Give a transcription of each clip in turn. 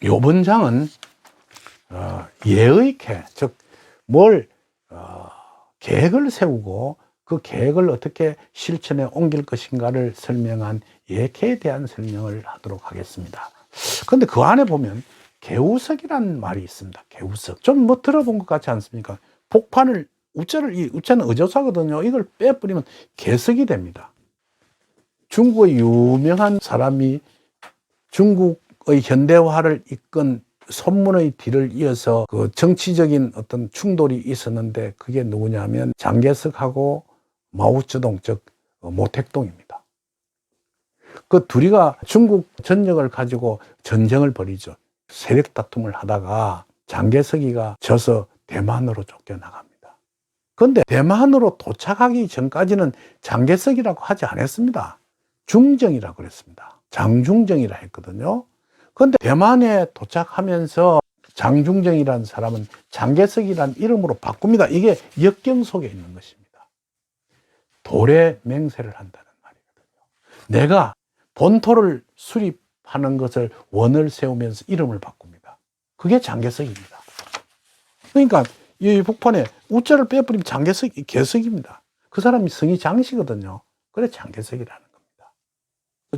요번 장은 예의케, 즉 뭘 계획을 세우고 그 계획을 어떻게 실천에 옮길 것인가를 설명한 예케에 대한 설명을 하도록 하겠습니다. 그런데 그 안에 보면 개우석이라는 말이 있습니다. 개우석. 좀 뭐 들어본 것 같지 않습니까? 복판을, 우자는 의조사거든요. 이걸 빼버리면 개석이 됩니다. 중국의 유명한 사람이 중국의 현대화를 이끈 손문의 뒤를 이어서 그 정치적인 어떤 충돌이 있었는데, 그게 누구냐면 장개석하고 마오쩌둥, 즉 모택동입니다. 그 둘이가 중국 전역을 가지고 전쟁을 벌이죠. 세력 다툼을 하다가 장개석이가 져서 대만으로 쫓겨나갑니다. 그런데 대만으로 도착하기 전까지는 장개석이라고 하지 않았습니다. 중정이라고 그랬습니다. 장중정이라 했거든요. 그런데 대만에 도착하면서 장중정이라는 사람은 장개석이라는 이름으로 바꿉니다. 이게 역경 속에 있는 것입니다. 도래 맹세를 한다는 말이거든요. 내가 본토를 수립하는 것을 원을 세우면서 이름을 바꿉니다. 그게 장개석입니다. 그러니까 이 복판에 우자를 빼버리면 개석입니다. 그 사람이 성이 장씨거든요. 그래 장개석이라는 겁니다.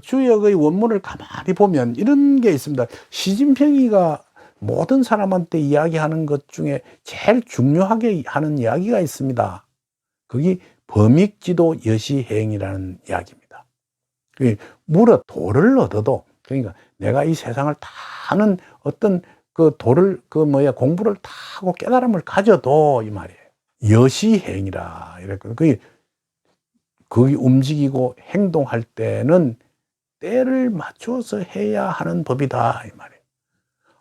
주역의 원문을 가만히 보면 이런 게 있습니다. 시진핑이가 모든 사람한테 이야기하는 것 중에 제일 중요하게 하는 이야기가 있습니다. 그게 범익지도 여시행이라는 이야기입니다. 무릇 도를 얻어도, 그러니까 내가 이 세상을 다 하는 어떤 그 도를, 공부를 다 하고 깨달음을 가져도, 이 말이에요. 여시행이라. 이랬거든요. 그게 움직이고 행동할 때는 때를 맞춰서 해야 하는 법이다. 이 말이에요.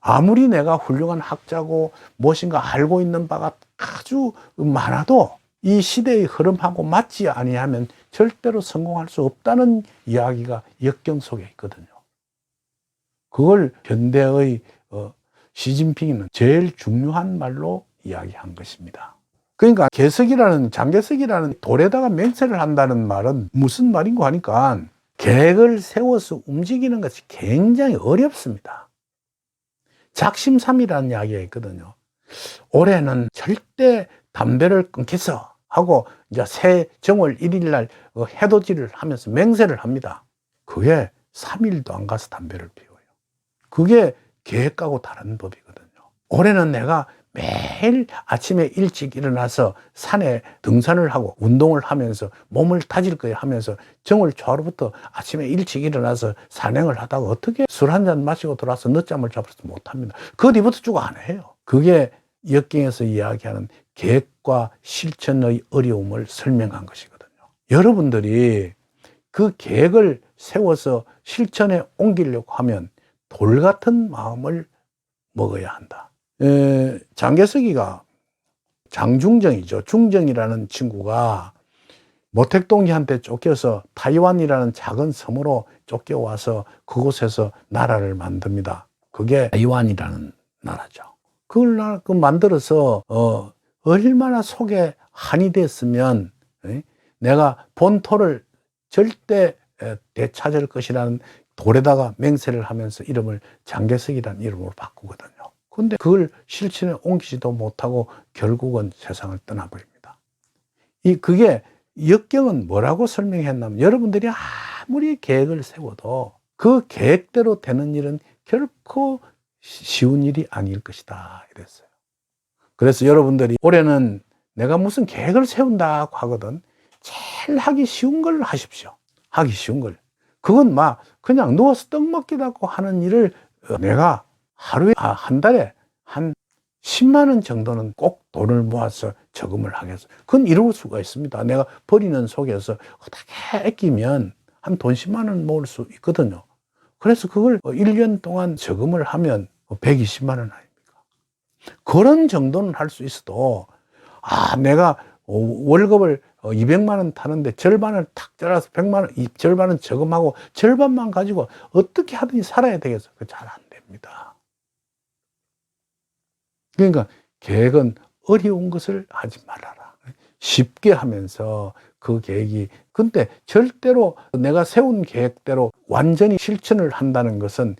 아무리 내가 훌륭한 학자고 무엇인가 알고 있는 바가 아주 많아도 이 시대의 흐름하고 맞지 아니하면 절대로 성공할 수 없다는 이야기가 역경 속에 있거든요. 그걸 현대의 시진핑은 제일 중요한 말로 이야기한 것입니다. 그러니까 장개석이라는 돌에다가 맹세를 한다는 말은 무슨 말인가 하니까, 계획을 세워서 움직이는 것이 굉장히 어렵습니다. 작심삼일이라는 이야기가 있거든요. 올해는 절대 담배를 끊겠어 하고 이제 새 정월 1일 날 해돋이를 하면서 맹세를 합니다. 그게 3일도 안 가서 담배를 피워요. 그게 계획하고 다른 법이거든요. 올해는 내가 매일 아침에 일찍 일어나서 산에 등산을 하고 운동을 하면서 몸을 다질 거야 하면서 정월 초하루부터 아침에 일찍 일어나서 산행을 하다가 어떻게 술 한잔 마시고 돌아서 늦잠을 잡아서 못합니다. 그 뒤부터 쭉 안 해요. 그게 역경에서 이야기하는 계획과 실천의 어려움을 설명한 것이거든요. 여러분들이 그 계획을 세워서 실천에 옮기려고 하면 돌 같은 마음을 먹어야 한다. 장개석이가 장중정이죠. 중정이라는 친구가 모택동이한테 쫓겨서 타이완이라는 작은 섬으로 쫓겨와서 그곳에서 나라를 만듭니다. 그게 타이완이라는 나라죠. 그걸 만들어서 얼마나 속에 한이 됐으면 내가 본토를 절대 되찾을 것이라는 돌에다가 맹세를 하면서 이름을 장개석이라는 이름으로 바꾸거든요. 근데 그걸 실천에 옮기지도 못하고 결국은 세상을 떠나버립니다. 그게 역경은 뭐라고 설명했냐면, 여러분들이 아무리 계획을 세워도 그 계획대로 되는 일은 결코 쉬운 일이 아닐 것이다 이랬어요. 그래서 여러분들이 올해는 내가 무슨 계획을 세운다고 하거든, 제일 하기 쉬운 걸 하십시오. 하기 쉬운 걸. 그건 그냥 누워서 떡 먹기라고 하는 일을 내가 하루에, 한 달에 한 10만 원 정도는 꼭 돈을 모아서 저금을 하겠어. 그건 이룰 수가 있습니다. 내가 버리는 속에서 어떻게 아끼면 한 돈 10만 원 모을 수 있거든요. 그래서 그걸 1년 동안 저금을 하면 120만 원 아닙니까? 그런 정도는 할 수 있어도, 내가 월급을 200만 원 타는데 절반을 탁 잘라서 100만 원, 절반은 저금하고 절반만 가지고 어떻게 하든지 살아야 되겠어. 그거 잘 안 됩니다. 그러니까 계획은 어려운 것을 하지 말아라. 쉽게 하면서 그 계획이, 근데 절대로 내가 세운 계획대로 완전히 실천을 한다는 것은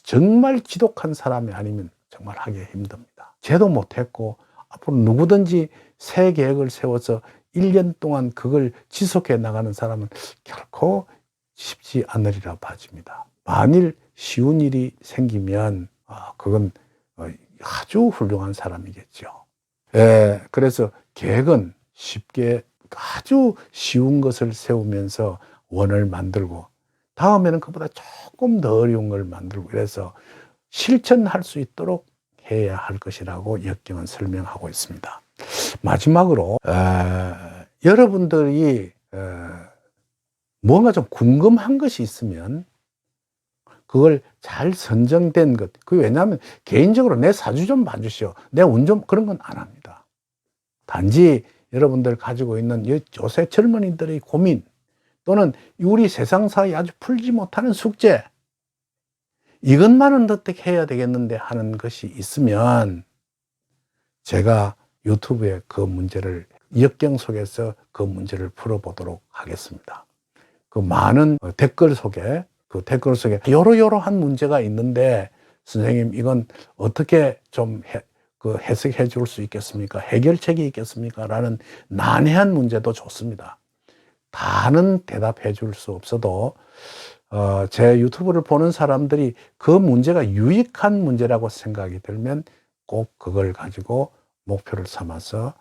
정말 지독한 사람이 아니면 정말 하기 힘듭니다. 제도 못했고 앞으로 누구든지 새 계획을 세워서 1년 동안 그걸 지속해 나가는 사람은 결코 쉽지 않으리라 봐집니다. 만일 쉬운 일이 생기면 그건 아주 훌륭한 사람이겠죠. 그래서 계획은 쉽게 아주 쉬운 것을 세우면서 원을 만들고 다음에는 그보다 조금 더 어려운 걸 만들고 그래서 실천할 수 있도록 해야 할 것이라고 역경은 설명하고 있습니다. 마지막으로 여러분들이 뭔가 좀 궁금한 것이 있으면 그걸 잘 선정된 것. 왜냐하면 개인적으로 내 사주 좀 봐주시오. 내 운 좀 그런 건 안 합니다. 단지 여러분들 가지고 있는 요새 젊은이들의 고민 또는 우리 세상사에 아주 풀지 못하는 숙제 이것만은 어떻게 해야 되겠는데 하는 것이 있으면 제가 유튜브에 그 문제를 역경 속에서 그 문제를 풀어보도록 하겠습니다. 그 많은 댓글 속에 요러요러한 문제가 있는데 선생님 이건 어떻게 좀 해석해 줄 수 있겠습니까? 해결책이 있겠습니까? 라는 난해한 문제도 좋습니다. 다는 대답해 줄 수 없어도 제 유튜브를 보는 사람들이 그 문제가 유익한 문제라고 생각이 들면 꼭 그걸 가지고 목표를 삼아서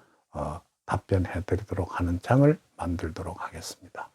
답변해 드리도록 하는 장을 만들도록 하겠습니다.